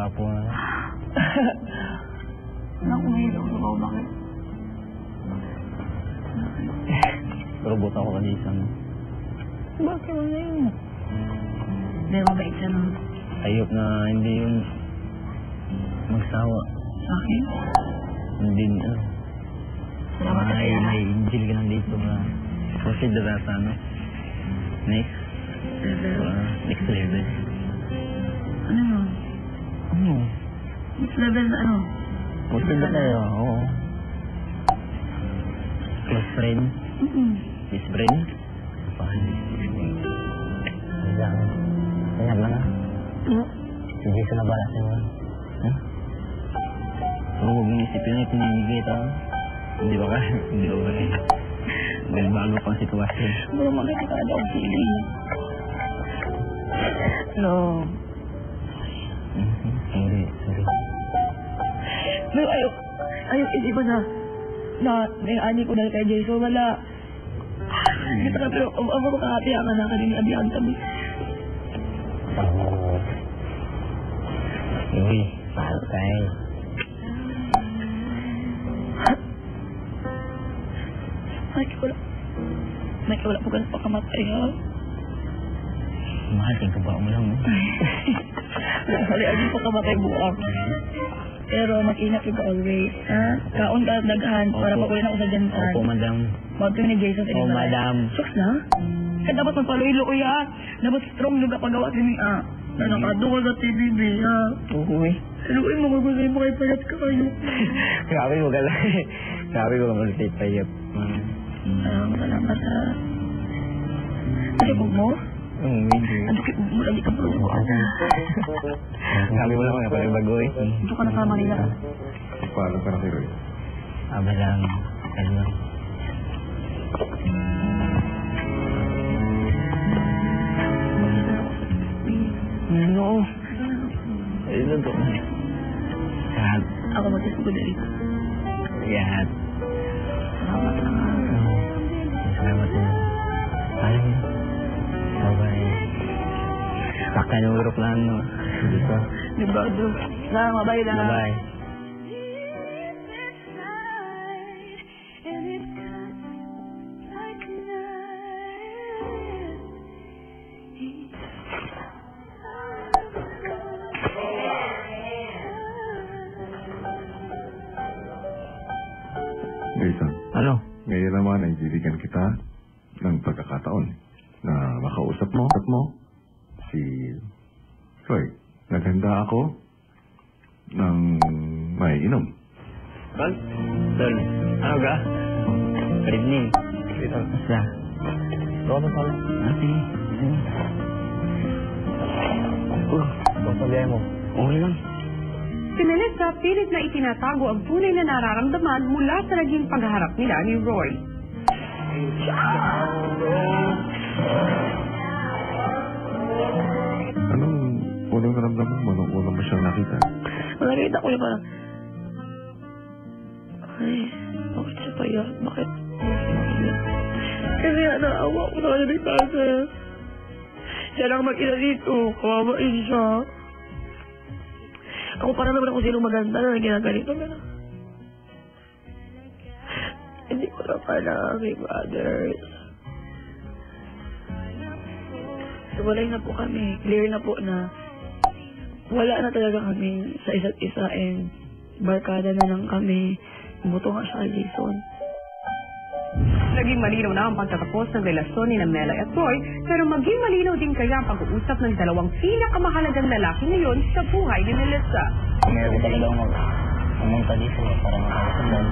gwapo na. Nakumilo ko ba bakit? Robot ako kanisa, no? Bakit mo na yun? Hindi, mabait siya, no? Ayok na hindi yung magsawa. Bakit? Hindi, Salamat na yan. May angel ka lang dito na consider at next level. Ano yun? Ano? Next level na ano? Consider tayo, oo. Close friend? Best friend? Kanyag lang si Jason na bala sa'yo. Huwag mong isipin na pinimigay ito. Hindi ba ka? Hindi ba ka? Dahil bago pang sitwasyon. Bro, makikita ka ang feeling. No. Sorry. Pero ayok isipan na may ani ko dahil kay Jason, wala. Hindi pa pero ako makakatiya ka na kanina abiyan kami. Uy, mahal tayo. May wala po ganun pakamatay, ha? Mahal, tingko ba mo lang, no? Hali, aging pakamatay bukas. Pero mag-ingat ka always, ha? Kaon ka daghan para pakulin ako sa jantan. Opo, madam. Bago ni Jason. Oh, madam. Suks na? Kaya dapat magpaluilo ko, ha? Dapat strong yung kapagawa din, ha? Na nakadukol sa TVB, ha? Uy. Haluin mo, magulay mo kayo payat ka kayo. Grabe mo galay. Grabe ko naman sa payat. Salamat, ha? Ano mo? Hindi. Ano mo lagi ka bro? Sabi mo lang mga pala bagoy. Ito ka na sa Manila. Paano ka na kay Roy? Aba lang. Ano? Ano? Ayun to. Lahat. Ako mag-isip dito. Lahat. Salamat lang, ha? Salamat din. Ayun. Bye-bye. Saka yung aeroplano, no? Dito. Diba, bro? Salamat, bye lang. Bye-bye. Jason, Ano? ngayon naman ay bibigyan kita ng pagkakataon na makausap mo si Roy. Naghanda ako ng may inom. Tol? Tol? Ano ka? Good evening. Ito. Basta. Rodo pala. Sige. Bang pagaya mo? Okay lang. Si Melissa pilit na itinatago ang tunay na nararamdaman mula sa naging pagharap nila ni Roy. Anong unang naramdaman mo nung unang mo siyang nakita? Nakita ko yung parang, ay, bakit siya payat? Bakit? Kasi naawa ko sa kanya ng tasa. Siya lang mag-ina dito. Kawawain siya. Ako parang naman ako sino maganda na ginaganito na. Hindi ko na pala kay brothers. Walay na po kami. Clear na po na wala na talaga kami sa isa't isa and barkada na lang kami. Buto nga siya kay Jason. Naging malinaw na ang pagtatapos ng relasyon ni Mela at Roy, pero maging malinaw din kaya ang pag-uusap ng dalawang pinakamahalagang lalaki ngayon sa buhay ni Melissa. Meron ko talaga pumunta dito para makakasundan.